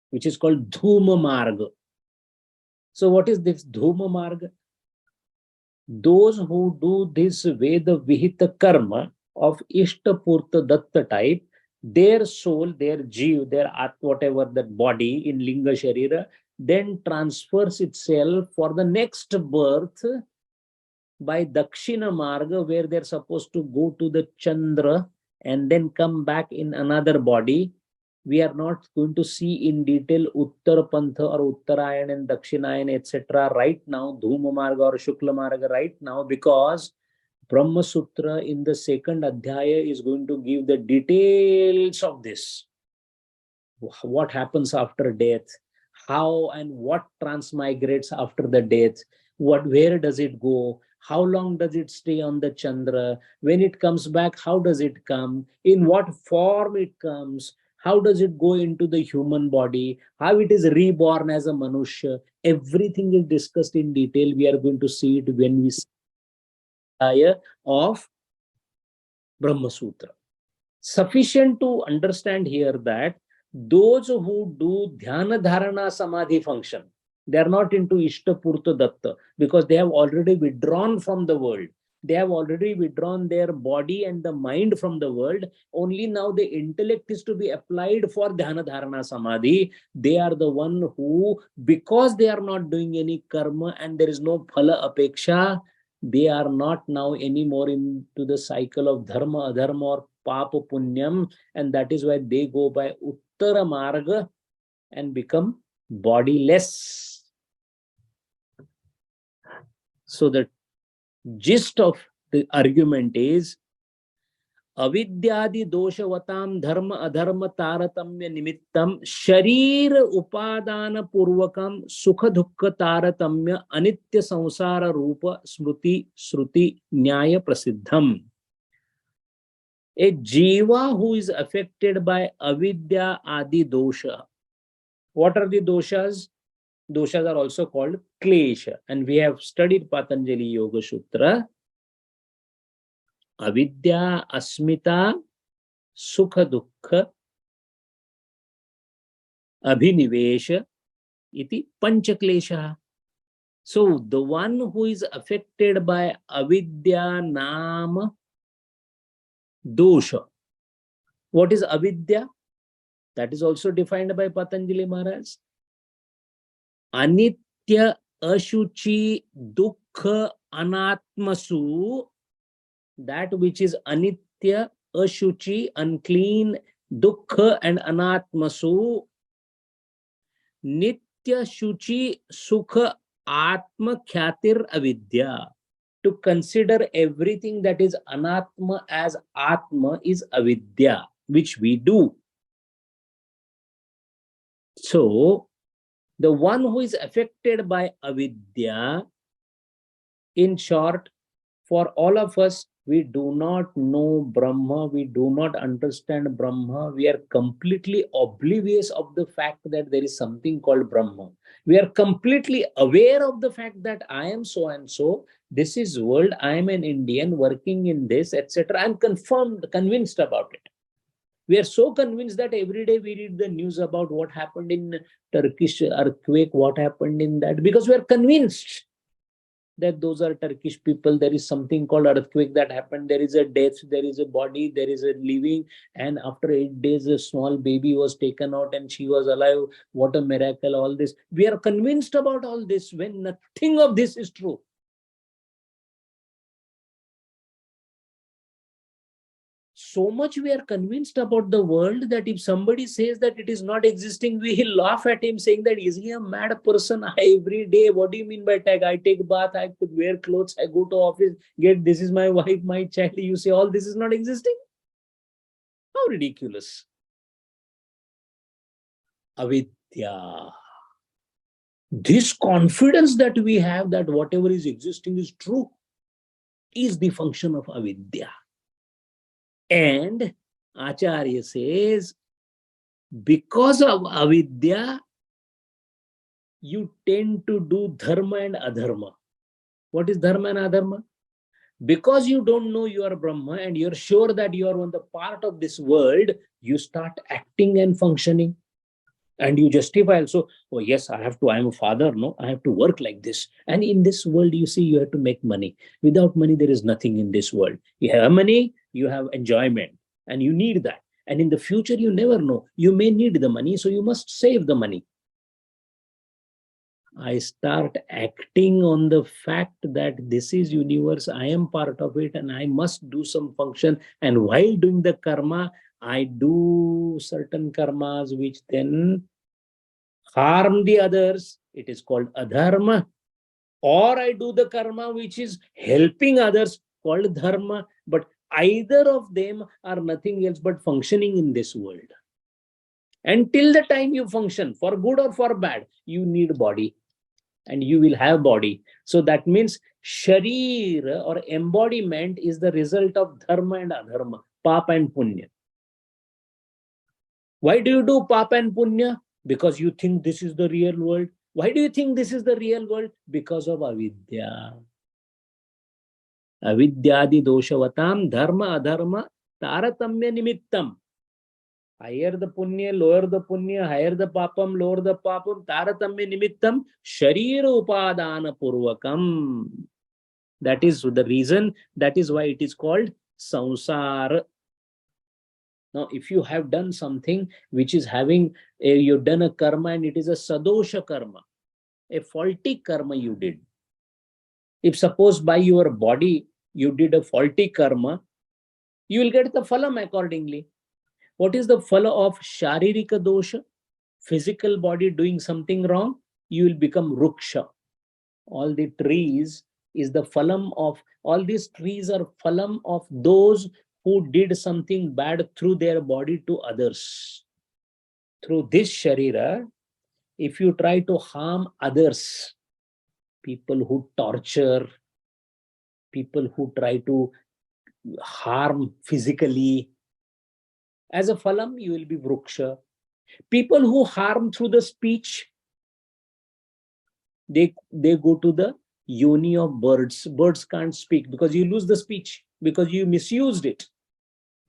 which is called dhuma marga. So what is this dhuma marga? Those who do this Veda Vihita karma of Ishta Purta Datta type, their soul, their jiv, their at whatever that body in Linga Sharira, then transfers itself for the next birth by Dakshina Marga, where they're supposed to go to the Chandra and then come back in another body. We are not going to see in detail Uttar Pantha or Uttarayan and Dakshinayan, etc. right now, Dhuma Marga or Shukla Marga right now, because Brahma Sutra in the second Adhyaya is going to give the details of this. What happens after death, how and what transmigrates after the death, where does it go, how long does it stay on the Chandra, when it comes back, how does it come, in what form it comes, how does it go into the human body, how it is reborn as a Manushya. Everything is discussed in detail. We are going to see it when we see the Adhyaya of Brahma Sutra. Sufficient to understand here that those who do dhyana dharana samadhi function, they are not into ishta purta datta, because they have already withdrawn from the world. They have already withdrawn their body and the mind from the world. Only now the intellect is to be applied for dhyana dharana samadhi. They are the one who, because they are not doing any karma and there is no phala apeksha, they are not now anymore into the cycle of dharma, adharma, or papa punyam, and that is why they go by uttara marga and become bodiless. So the gist of the argument is avidyadi doshavatam dharma adharma taratamya nimittam sharir upadana purvakam sukha dukkha taratamya anitya samsara rupa smruti shruti nyaya prasiddham. A jiva who is affected by avidya adi dosha. What are the doshas? Doshas are also called klesha, and we have studied Patanjali Yoga Sutra. Avidya, asmita, sukha dukkha, abhinivesha, iti panchaklesha. So the one who is affected by avidya nama dosha. What is avidya? That is also defined by Patanjali Maharaj. Anitya ashuchi dukkha anatmasu, that which is anitya, ashuchi, unclean, dukkha and anatmasu, nitya shuchi sukha atma khatir avidya. To consider everything that is anatma as atma is avidya, which we do. So the one who is affected by avidya, in short, for all of us, we do not know Brahma, we do not understand Brahma, we are completely oblivious of the fact that there is something called Brahma. We are completely aware of the fact that I am so and so, this is world, I am an Indian working in this, etc. I am convinced about it. We are so convinced that every day we read the news about what happened in Turkish earthquake, what happened in that, because we are convinced that those are Turkish people. There is something called earthquake that happened. There is a death, there is a body, there is a living. And after 8 days, a small baby was taken out and she was alive. What a miracle, all this. We are convinced about all this when nothing of this is true. So much we are convinced about the world that if somebody says that it is not existing, we laugh at him saying that, is he a mad person? Every day, what do you mean by tag? I take bath, I could wear clothes, I go to office, get this is my wife, my child. You say all this is not existing? How ridiculous. Avidya. This confidence that we have that whatever is existing is true is the function of avidya. And Acharya says, because of avidya, you tend to do dharma and adharma. What is dharma and adharma? Because you don't know you are Brahma and you're sure that you are on the part of this world, you start acting and functioning. And you justify also, oh yes, I am a father, no, I have to work like this. And in this world, you see, you have to make money. Without money, there is nothing in this world. You have money, you have enjoyment, and you need that. And in the future, you never know. You may need the money, so you must save the money. I start acting on the fact that this is universe, I am part of it, and I must do some function. And while doing the karma, I do certain karmas which then harm the others. It is called adharma. Or I do the karma which is helping others, called dharma. But either of them are nothing else but functioning in this world. Until the time you function, for good or for bad, you need body. And you will have body. So that means sharir or embodiment is the result of dharma and adharma, papa and punya. Why do you do papa and punya? Because you think this is the real world. Why do you think this is the real world? Because of avidya. Avidyadi doshavatam dharma adharma taratamya nimittam. Higher the punya, lower the punya, higher the papam, lower the papam, taratamya nimittam, sharira upadana purvakam. That is the reason, that is why it is called samsara. Now, if you have done something which is having, you've done a karma and it is a sadosha karma, a faulty karma you did. If suppose by your body you did a faulty karma, you will get the phalam accordingly. What is the phala of sharirika dosha? Physical body doing something wrong, you will become ruksha. All the trees is the phalam of, all these trees are phalam of those who did something bad through their body to others. Through this sharira, if you try to harm others, people who torture, people who try to harm physically, as a phalam, you will be vruksha. People who harm through the speech, they go to the yoni of birds. Birds can't speak because you lose the speech, because you misused it.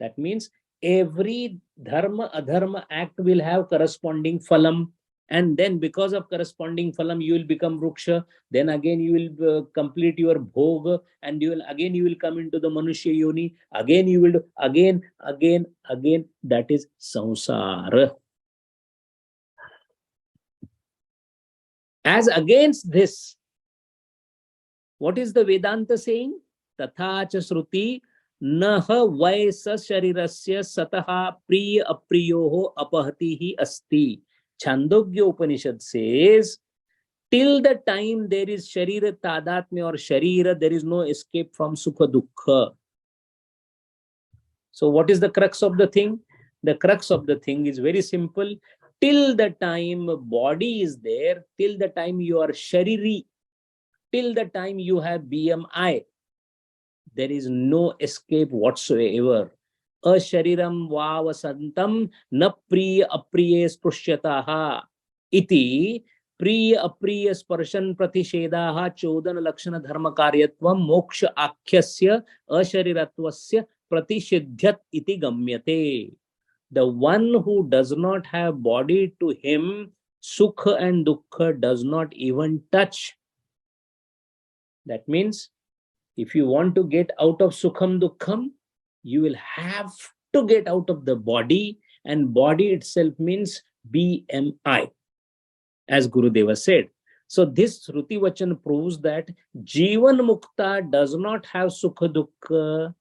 That means every dharma, adharma act will have corresponding phalam. And then because of corresponding phalam, you will become ruksha. Then again you will complete your bhoga, and you will come into the manushya yoni. Again you will do again. That is samsara. As against this, what is the Vedanta saying? Tatha cha sruti naha vaisa sharirasya sataha priya apriyoho apahatihi asti. Chandogya Upanishad says, till the time there is sharira tadatmya or sharira, there is no escape from sukha dukkha. So what is the crux of the thing? The crux of the thing is very simple. Till the time body is there, till the time you are shariri, till the time you have BMI, there is no escape whatsoever. Ashariram vavasantam na priya apriye sprusyataha iti priya apriya sparshan pratishedaha chodana lakshana dharma karyatvam moksha akhyasya asharirattvasya pratishidhyat iti gamyate. The one who does not have body, to him, sukha and dukkha does not even touch. That means if you want to get out of sukham dukkham, you will have to get out of the body, and body itself means BMI, as Gurudeva said. So this Shruti Vachan proves that Jivan Mukta does not have Sukha Dukkha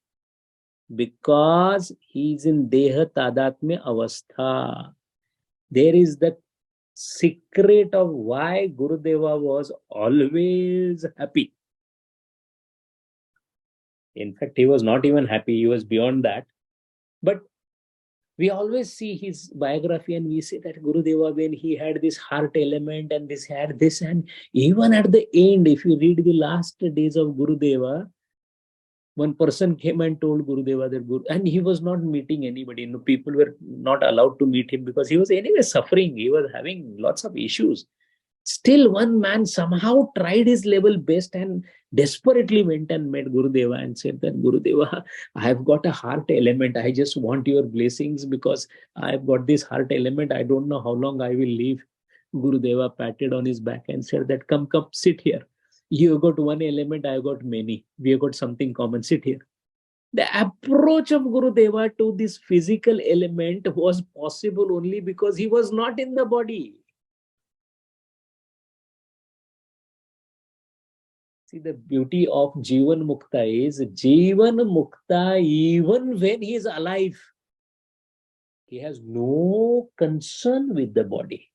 because he is in Deha Tadatmya Avastha. There is the secret of why Gurudeva was always happy. In fact, he was not even happy, he was beyond that. But we always see his biography and we say that Gurudeva, when he had this heart element and this had this, and even at the end, if you read the last days of Gurudeva, one person came and told Gurudeva that and he was not meeting anybody. You know, people were not allowed to meet him because he was anyway suffering. He was having lots of issues. Still, one man somehow tried his level best and desperately went and met Gurudeva and said that, Gurudeva, I have got a heart element. I just want your blessings because I have got this heart element. I don't know how long I will live. Gurudeva patted on his back and said that, come, sit here. You got one element, I got many. We have got something common. Sit here. The approach of Gurudeva to this physical element was possible only because he was not in the body. See, the beauty of Jivan Mukta is Jivan Mukta, even when he is alive, he has no concern with the body.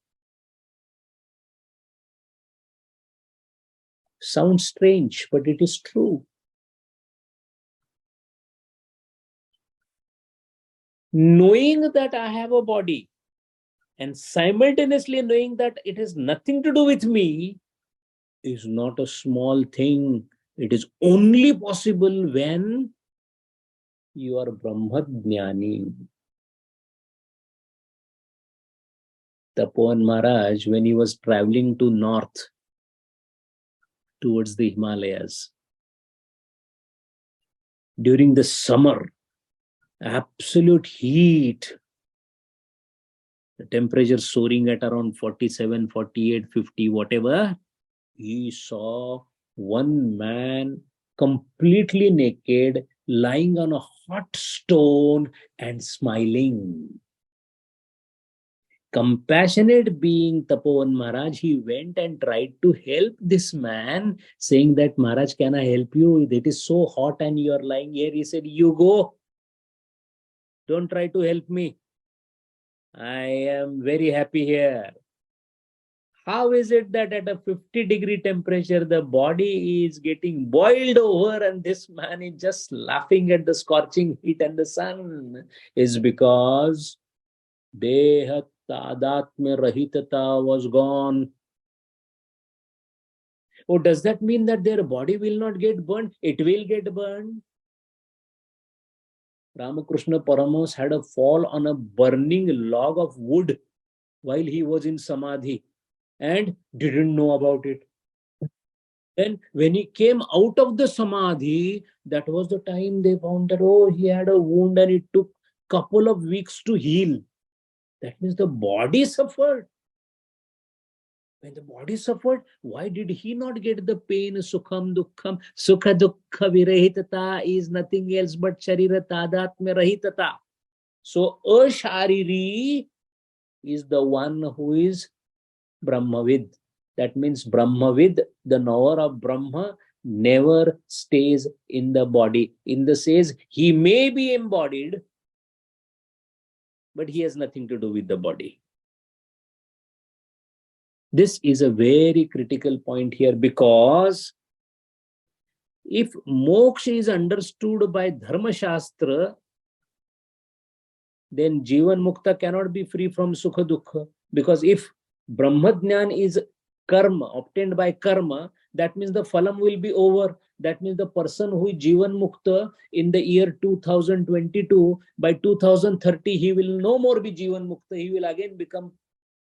Sounds strange, but it is true. Knowing that I have a body and simultaneously knowing that it has nothing to do with me is not a small thing. It is only possible when you are Brahmadnyani. Tapovan Maharaj, when he was traveling to north towards the Himalayas, during the summer, absolute heat, the temperature soaring at around 47, 48, 50, whatever, he saw one man completely naked, lying on a hot stone and smiling. Compassionate being Tapovan Maharaj, he went and tried to help this man, saying that, Maharaj, can I help you? It is so hot and you are lying here. He said, you go. Don't try to help me. I am very happy here. How is it that at a 50-degree temperature, the body is getting boiled over and this man is just laughing at the scorching heat and the sun? Is because Deha Tadatmya Rahitata was gone. Oh, does that mean that their body will not get burned? It will get burned. Ramakrishna Paramos had a fall on a burning log of wood while he was in Samadhi and didn't know about it. Then when he came out of the Samadhi, that was the time they found that, oh, he had a wound and it took couple of weeks to heal. That means the body suffered. When the body suffered, why did he not get the pain? Sukham dukkham. Sukha dukkha virahitata is nothing else but sharira tadatmya rahitata. So ashariri is the one who is Brahmavid. That means Brahmavid, the knower of Brahma, never stays in the body. In the says, he may be embodied, but he has nothing to do with the body. This is a very critical point here, because if moksha is understood by Dharma Shastra, then Jivan Mukta cannot be free from Sukha Dukkha. Because if Brahmadnyan is karma, obtained by karma, that means the phalam will be over. That means the person who is Jivan Mukta in the year 2022, by 2030, he will no more be Jivan Mukta. He will again become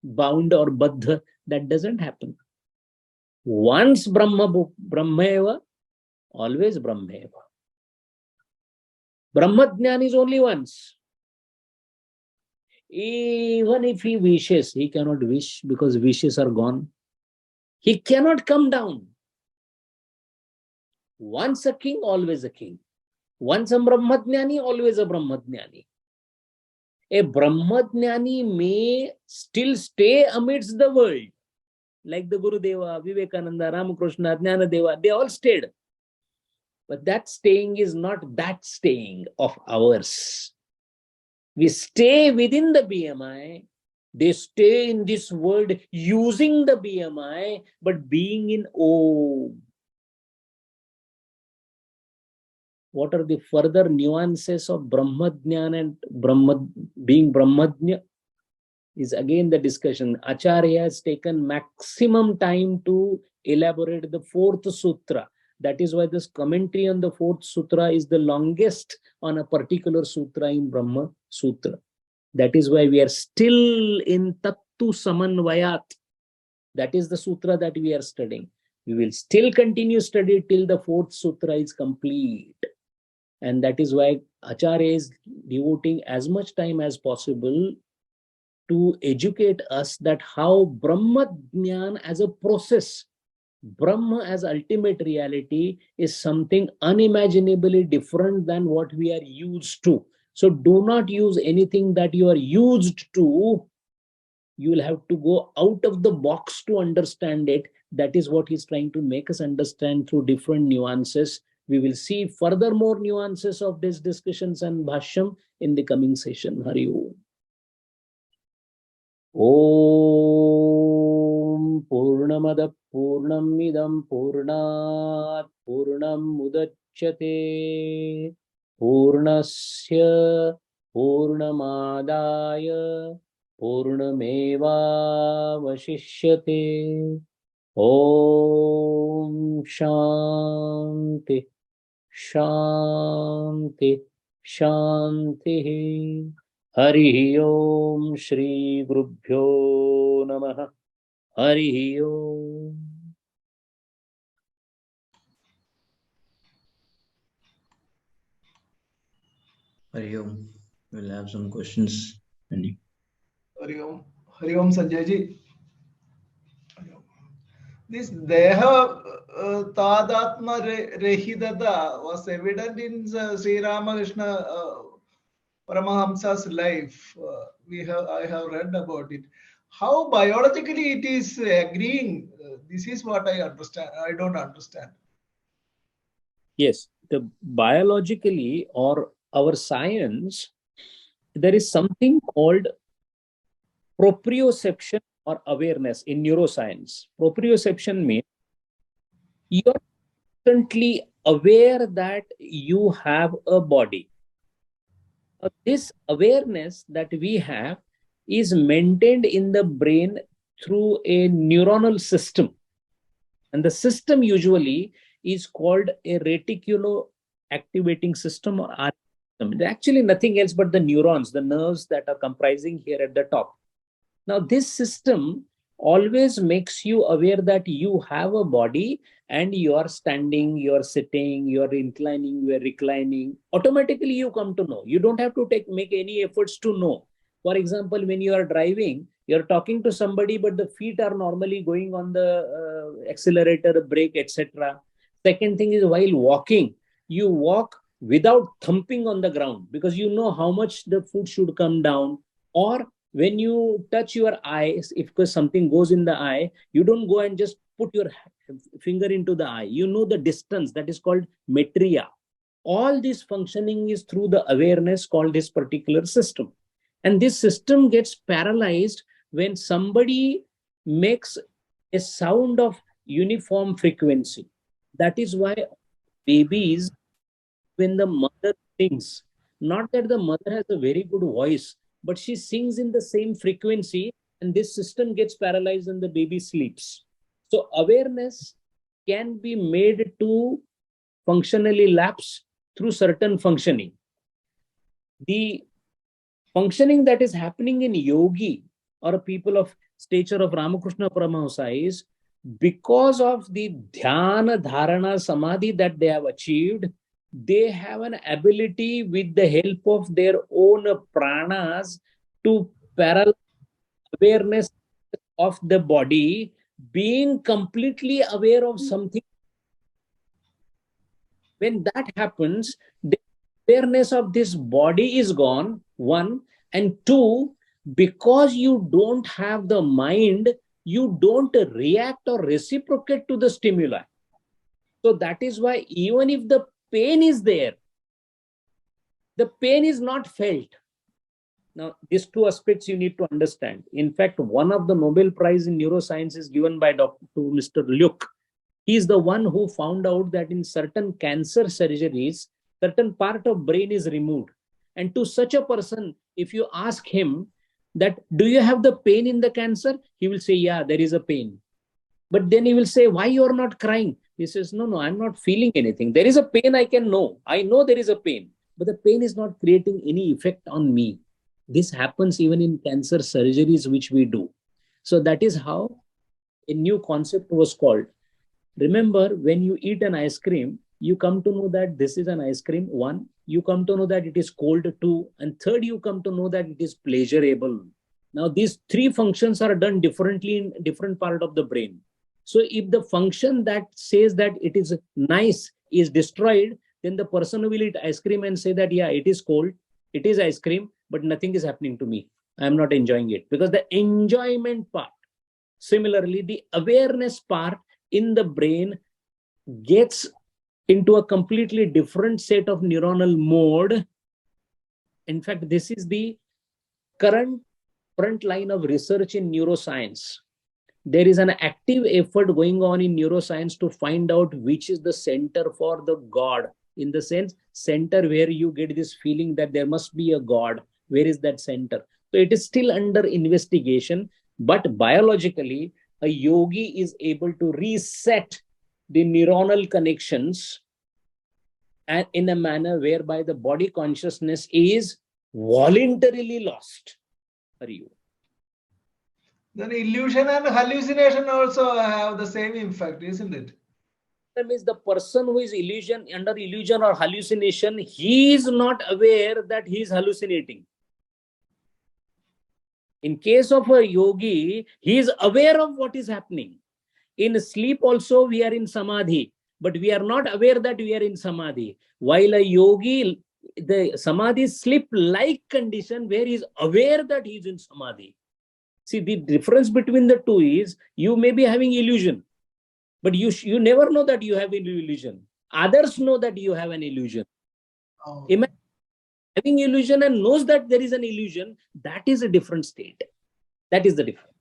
bound or baddha. That doesn't happen. Once Brahmaeva, always Brahmaeva. Brahmadnyan is only once. Even if he wishes, he cannot wish because wishes are gone. He cannot come down. Once a king, always a king. Once a Brahmadhyani, always a Brahmadhyani. A Brahmadhyani may still stay amidst the world, like the Gurudeva, Vivekananda, Ramakrishna, Jnanadeva, they all stayed. But that staying is not that staying of ours. We stay within the BMI. They stay in this world using the BMI, but being in Om. What are the further nuances of Brahmadhyan and being Brahmadnya? Is again the discussion. Acharya has taken maximum time to elaborate the fourth sutra. That is why this commentary on the fourth sutra is the longest on a particular sutra in Brahma Sutra. That is why we are still in Tattu Samanvayat. That is the sutra that we are studying. We will still continue study till the fourth sutra is complete. And that is why Acharya is devoting as much time as possible to educate us that how Brahma Jnana as a process, Brahma as ultimate reality is something unimaginably different than what we are used to. So do not use anything that you are used to. You will have to go out of the box to understand it. That is what he's trying to make us understand through different nuances. We will see further more nuances of these discussions and Bhashyam in the coming session. Hari Om. Om Purnamada Purnamidam Purnat Purnam Mudachyate Purnasya Purnamadaya Purnameva Vashishyate. Om Shanti Shanti Shanti. Hari Om Shri Gurubhyo Namaha. Hari Om. Hari Om. We'll have some questions. Hari Om. Hari Om Sanjay ji. This Deha Tadatma Rehidada was evident in Sri Ramakrishna Paramahamsa's life. I have read about it. How biologically it is agreeing? This is what I understand. I don't understand. Yes, the biologically or our science, there is something called proprioception or awareness in neuroscience. Proprioception means you are constantly aware that you have a body. This awareness that we have is maintained in the brain through a neuronal system. And the system usually is called a reticulo activating system or RA system. It's actually nothing else but the neurons, the nerves that are comprising here at the top. Now, this system always makes you aware that you have a body and you are standing, you are sitting, you are inclining, you are reclining. Automatically, you come to know. You don't have to make any efforts to know. For example, when you are driving, you're talking to somebody, but the feet are normally going on the accelerator, brake, etc. Second thing is while walking, you walk without thumping on the ground because you know how much the foot should come down. Or when you touch your eyes, if something goes in the eye, you don't go and just put your finger into the eye. You know the distance. That is called metria. All this functioning is through the awareness called this particular system. And this system gets paralyzed when somebody makes a sound of uniform frequency. That is why babies, when the mother sings, not that the mother has a very good voice, but she sings in the same frequency, and this system gets paralyzed and the baby sleeps. So awareness can be made to functionally lapse through certain functioning. The functioning that is happening in yogi or people of stature of Ramakrishna Paramahamsa is because of the dhyana, dharana, samadhi that they have achieved. They have an ability with the help of their own pranas to parallel awareness of the body, being completely aware of something. When that happens, the awareness of this body is gone, one. And two, because you don't have the mind, you don't react or reciprocate to the stimuli. So that is why even if the pain is there, the pain is not felt. Now, these two aspects you need to understand. In fact, one of the Nobel Prize in neuroscience is given by Dr. to Mr. Luke. He is the one who found out that in certain cancer surgeries, certain part of brain is removed. And to such a person, if you ask him that, do you have the pain in the cancer? He will say, yeah, there is a pain. But then he will say, why you are not crying? He says, no, I'm not feeling anything. There is a pain, I know there is a pain, but the pain is not creating any effect on me. This happens even in cancer surgeries, which we do. So that is how a new concept was called. Remember, when you eat an ice cream, you come to know that this is an ice cream. One, you come to know that it is cold. Two, and third, you come to know that it is pleasurable. Now, these three functions are done differently in different part of the brain. So if the function that says that it is nice is destroyed, then the person will eat ice cream and say that, yeah, it is cold, it is ice cream, but nothing is happening to me. I am not enjoying it. Because the enjoyment part, similarly, the awareness part in the brain gets into a completely different set of neuronal mode. In fact, this is the current front line of research in neuroscience. There is an active effort going on in neuroscience to find out which is the center for the God. In the sense, center where you get this feeling that there must be a God. Where is that center? So it is still under investigation, but biologically, a yogi is able to reset the neuronal connections and in a manner whereby the body consciousness is voluntarily lost. Are you? Then illusion and hallucination also have the same effect, isn't it? That means the person who is under illusion or hallucination, he is not aware that he is hallucinating. In case of a yogi, he is aware of what is happening. In sleep also, we are in samadhi, but we are not aware that we are in samadhi. While a yogi, the samadhi sleep-like condition where he is aware that he is in samadhi. See, the difference between the two is you may be having illusion, but you never know that you have an illusion. Others know that you have an illusion. Oh. Imagine having illusion and knows that there is an illusion. That is a different state. That is the difference.